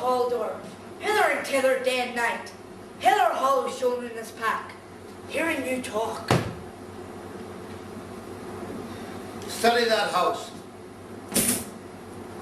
hall door, hither and thither day and night, hither hollow shown in his pack, hearing you talk. Study that house.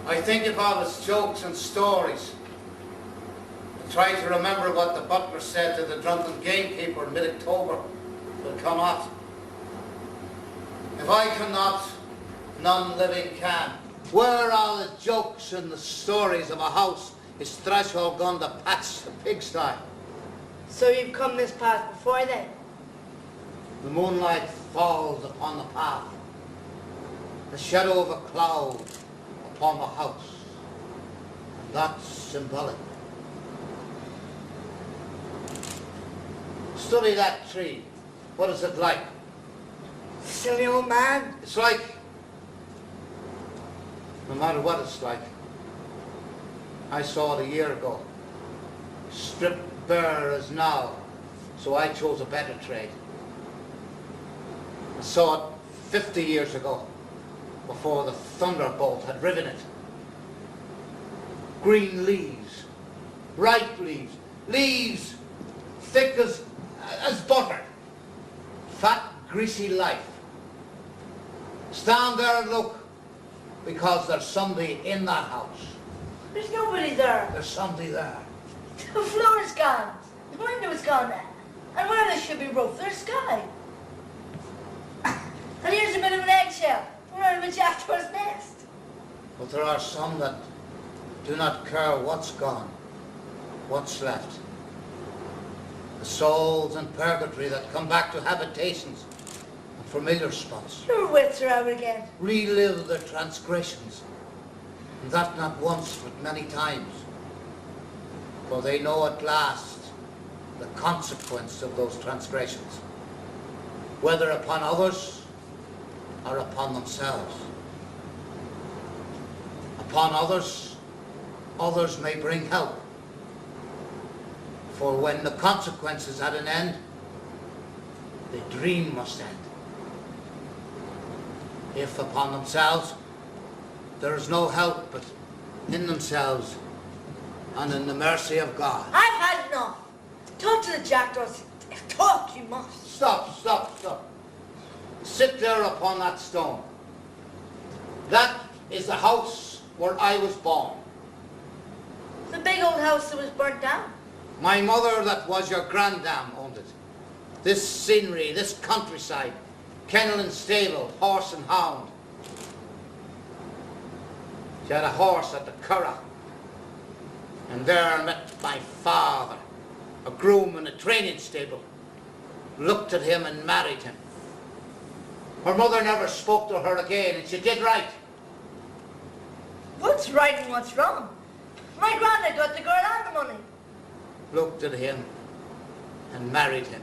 I think of all its jokes and stories. I try to remember what the butler said to the drunken gamekeeper in mid-October will come off. If I cannot, none living can. Where are all the jokes and the stories of a house his threshold gone to patch the pigsty? So you've come this path before then? The moonlight falls upon the path, the shadow of a cloud upon the house, and that's symbolic. Study that tree. What is it like? Silly old man. It's like, no matter what it's like, I saw it a year ago, stripped bare as now, so I chose a better trade. I saw it 50 years ago, before the thunderbolt had riven it. Green leaves, ripe leaves, leaves thick as butter, fat, greasy life. Stand there and look, because there's somebody in that house. There's nobody there. There's somebody there. The floor's gone. The window's gone. And where there should be roof, there's sky. And here's a bit of an eggshell. We're out of a jackdaw's nest. But there are some that do not care what's gone, what's left. The souls in purgatory that come back to habitations and familiar spots. Your wits are out again. Relive their transgressions, and that not once but many times. For they know at last the consequence of those transgressions, whether upon others or upon themselves. Upon others, others may bring help. For when the consequence is at an end, the dream must end. If upon themselves, there is no help but in themselves and in the mercy of God. I've had enough. Talk to the jackdaws. If talk, you must. Stop. Sit there upon that stone. That is the house where I was born. The big old house that was burnt down. My mother, that was your grandam, owned it. This scenery, this countryside, kennel and stable, horse and hound. She had a horse at the Curragh, and there met my father, a groom in a training stable, looked at him and married him. Her mother never spoke to her again, and she did right. What's right and what's wrong? My granddad got the girl and the money. Looked at him and married him.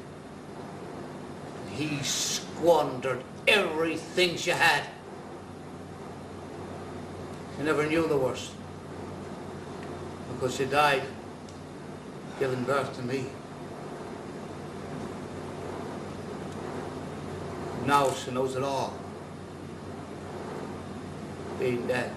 He squandered everything she had. She never knew the worst, because she died giving birth to me. Now she knows it all, being dead.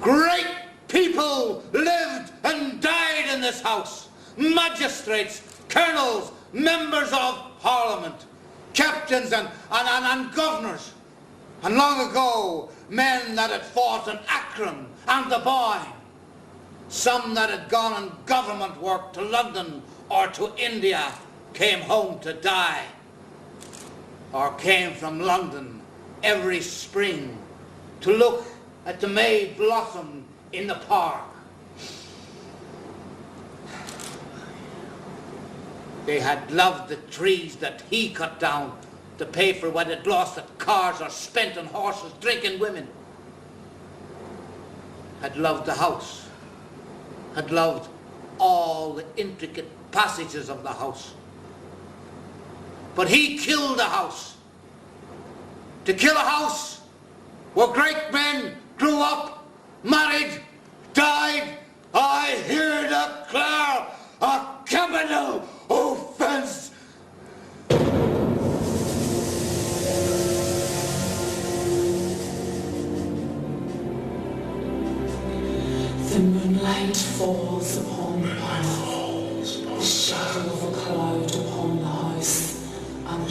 Great people lived and died in this house. Magistrates, colonels, members of Parliament, captains and governors. And long ago, men that had fought in Akron and the Boyne. Some that had gone on government work to London or to India came home to die. Or came from London every spring to look at the May blossom in the park. They had loved the trees that he cut down to pay for what it lost at cars or spent on horses, drinking women. Had loved the house. Had loved all the intricate passages of the house. But he killed the house. To kill a house where great men grew up, married, died, I here declare a capital offence. The moonlight falls upon the path, the shadow of a cloud upon the house, and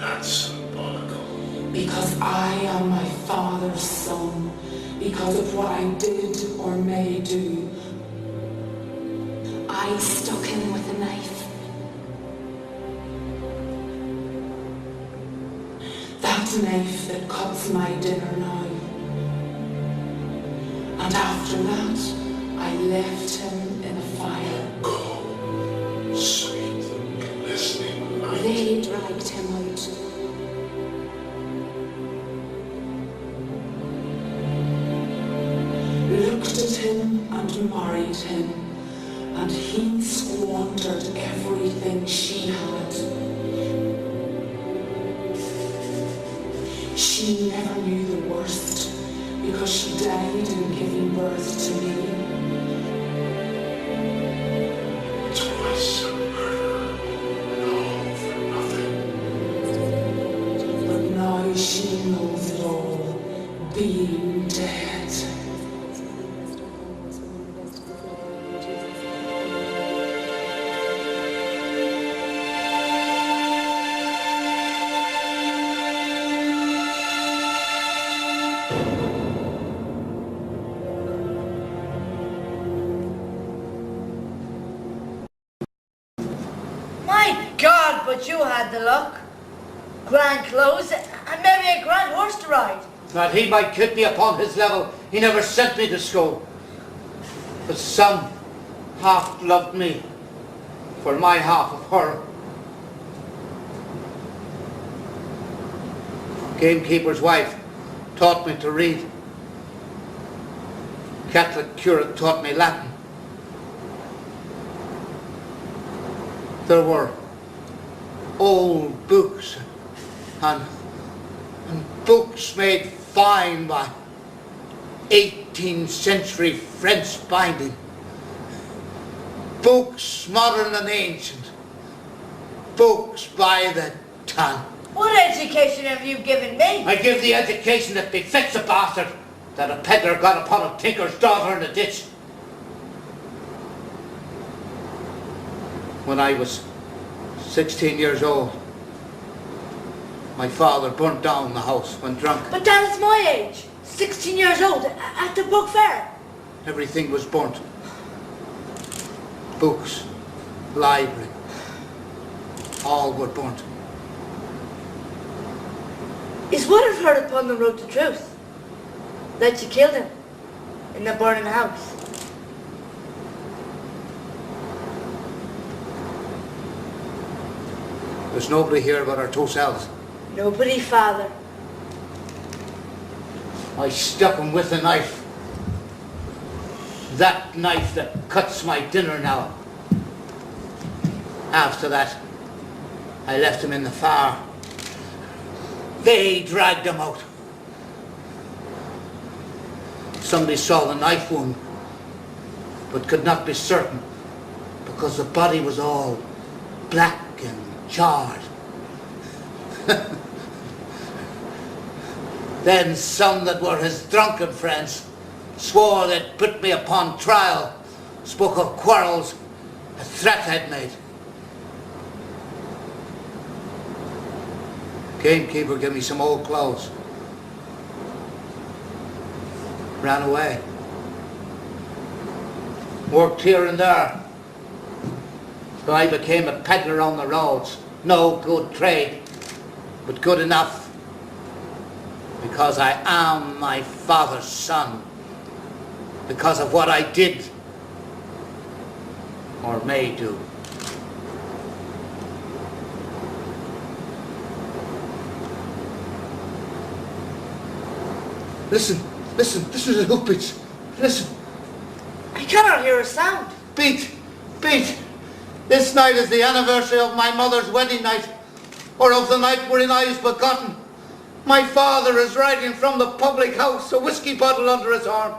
that's symbolical. Because I am my father's son, because of what I did or may do. I stuck him with a knife. That knife that cuts my dinner now. And after that, I left him in a fire. Cold, sweet, glistening light. They dragged him out. Looked at him and married him, and he squandered everything she had. She never knew the worst, because she died in giving birth to me. Twice a murder, and all for nothing. But now she knows it all, being dead. God, but you had the luck. Grand clothes, and maybe a grand horse to ride. That he might keep me upon his level, he never sent me to school. But some half loved me for my half of her. Gamekeeper's wife taught me to read. Catholic curate taught me Latin. There were old books and books made fine by 18th century French binding. Books modern and ancient. Books by the ton. What education have you given me? I give the education that befits a bastard that a peddler got upon a tinker's daughter in a ditch. When I was 16 years old, my father burnt down the house when drunk. But that is my age, 16 years old, at the book fair. Everything was burnt. Books, library, all were burnt. Is what I've heard upon the road to truth? That you killed him in the burning house? There's nobody here but our two selves. Nobody, Father. I stuck him with a knife. That knife that cuts my dinner now. After that, I left him in the fire. They dragged him out. Somebody saw the knife wound, but could not be certain because the body was all black and charred. Then some that were his drunken friends swore they'd put me upon trial, spoke of quarrels, a threat I'd made. Gamekeeper gave me some old clothes. Ran away. Worked here and there. So I became a peddler on the roads. No good trade, but good enough. Because I am my father's son. Because of what I did or may do. Listen, this is a hoopage. Listen. I cannot hear a sound. Beat. This night is the anniversary of my mother's wedding night, or of the night wherein I was begotten. My father is riding from the public house, a whiskey bottle under his arm.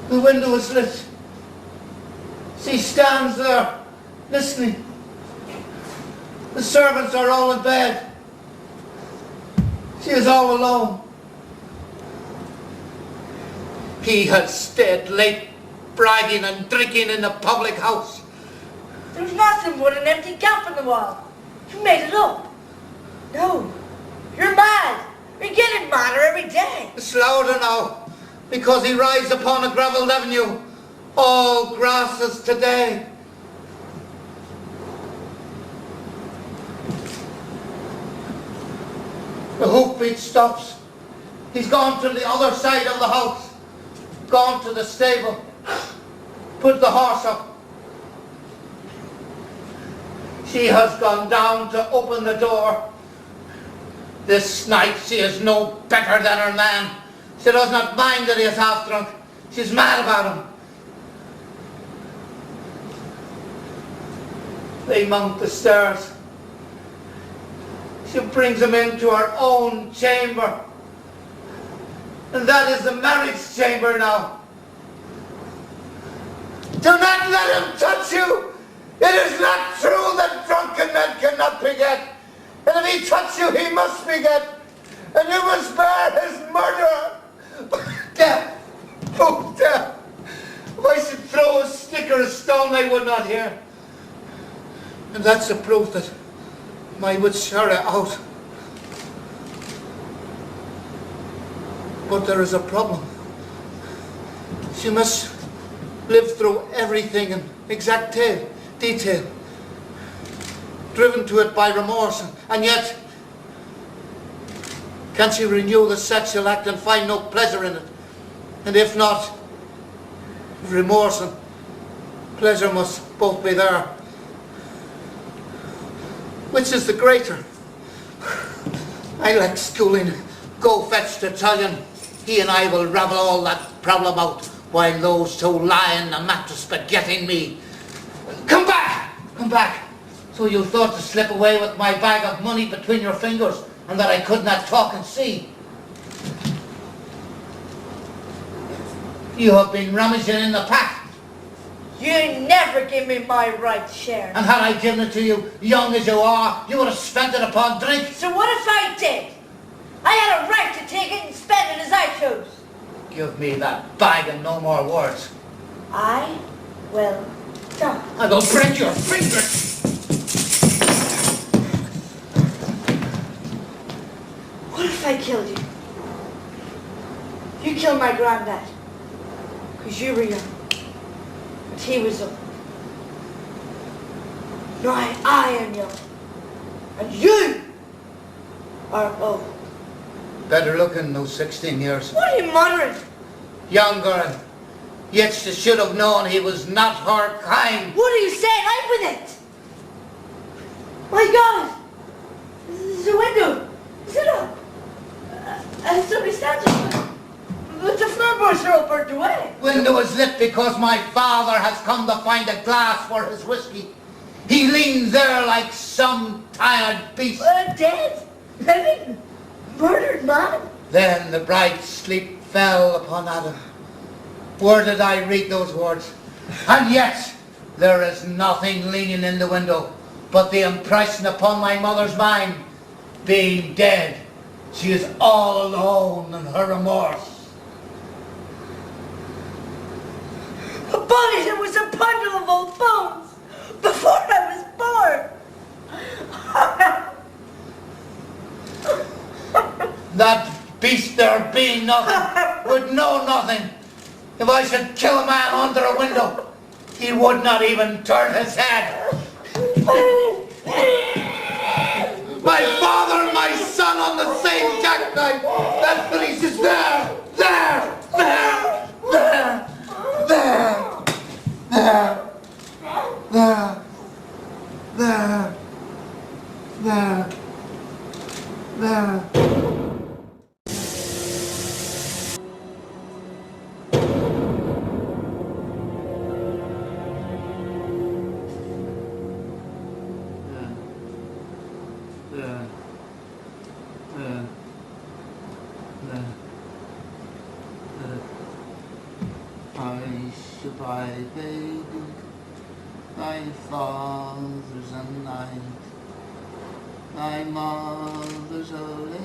The window is lit. She stands there, listening. The servants are all in bed. She is all alone. He has stayed late, bragging and drinking in the public house. There's nothing but an empty gap in the wall. You made it up. No, you're mad. You're getting madder every day. It's louder now, because he rides upon a gravelled avenue. All grasses today. The hoofbeat stops. He's gone to the other side of the house. Gone to the stable. Put the horse up. She has gone down to open the door. This night she is no better than her man. She does not mind that he is half drunk. She's mad about him. They mount the stairs. She brings him into her own chamber. And that is the marriage chamber now. Do not let him touch you. It is not true that drunken men cannot beget. And if he touch you, he must beget. And you must bear his murder. Death. Oh, death. If I should throw a stick or a stone, they would not hear. And that's a proof that my wits are out. But there is a problem. She must live through everything in exact detail, driven to it by remorse, and yet can she renew the sexual act and find no pleasure in it? And if not, remorse and pleasure must both be there. Which is the greater? I like schooling. Go fetch the Italian. He and I will ravel all that problem out while those two lie in the mattress begetting me. Come back! Come back! So you thought to slip away with my bag of money between your fingers and that I could not talk and see. You have been rummaging in the pack. You never give me my right share. And had I given it to you, young as you are, you would have spent it upon drink. So what if I did? I had a right to take it and spend it as I chose. Give me that bag and no more words. I will not. I will break your fingers. What if I killed you? You killed my granddad. Because you were young. But he was old. Now I am young. And you are old. Better looking, those 16 years. What are you muttering? Younger, and yet she should have known he was not her kind. What are you saying? I'm with it. My God! There's a window. Is it up? Somebody standing. But the floorboards are all burnt away. Window is lit because my father has come to find a glass for his whiskey. He leans there like some tired beast. Dead? Living? Murdered man? Then the bright sleep fell upon Adam. Where did I read those words? And yet there is nothing leaning in the window but the impression upon my mother's mind. Being dead, she is all alone in her remorse. A body that was a bundle of old bones before I was born. That beast there being nothing would know nothing. If I should kill a man under a window, he would not even turn his head. My father and my son on the same jackknife. That police is there, there, there, there, there, there, there, there, there, there. I beg thy fathers a knight, thy mother's a lady,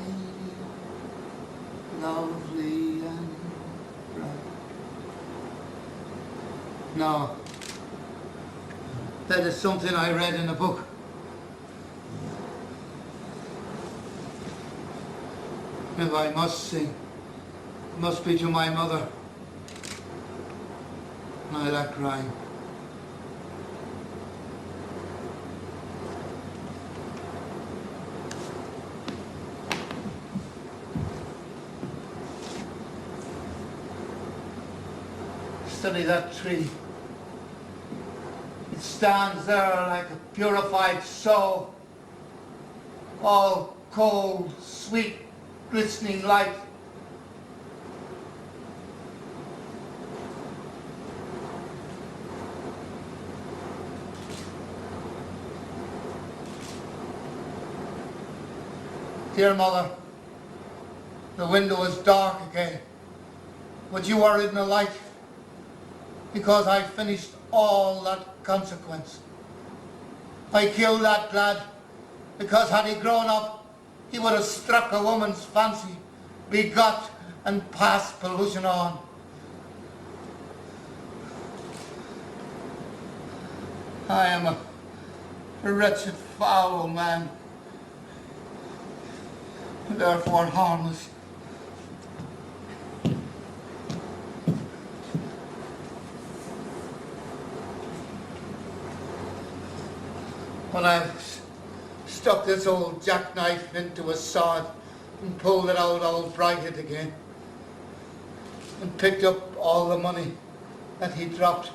No. That is something I read in a book. If I must sing, it must be to my mother. I like crying. Study that tree. It stands there like a purified soul, all cold, sweet, glistening light. Dear Mother, the window is dark again, but you are in the light, because I finished all that consequence. I killed that lad, because had he grown up, he would have struck a woman's fancy, begot and passed pollution on. I am a wretched, foul man, therefore harmless. When I've stuck this old jackknife into a sod and pulled it out all brighted again and picked up all the money that he dropped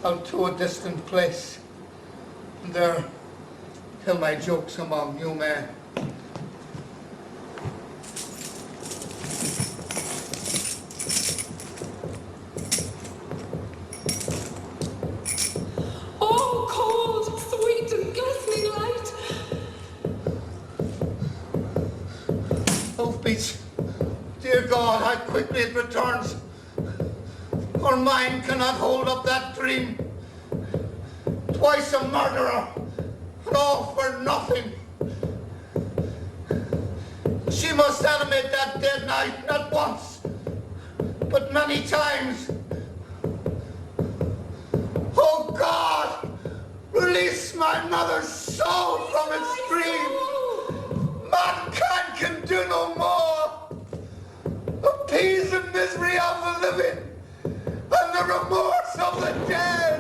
out to a distant place, and there tell my jokes among you men. Oh, cold, sweet and glistening light! Hoofbeats, dear God, how quickly it returns. Our mind cannot hold up that dream. Twice a murderer, and all for nothing. She must animate that dead night, not once, but many times. Oh God, release my mother's soul from its dream. Mankind can do no more. Appease the misery of the living and the remorse of the dead.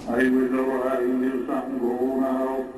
I will arise and go now.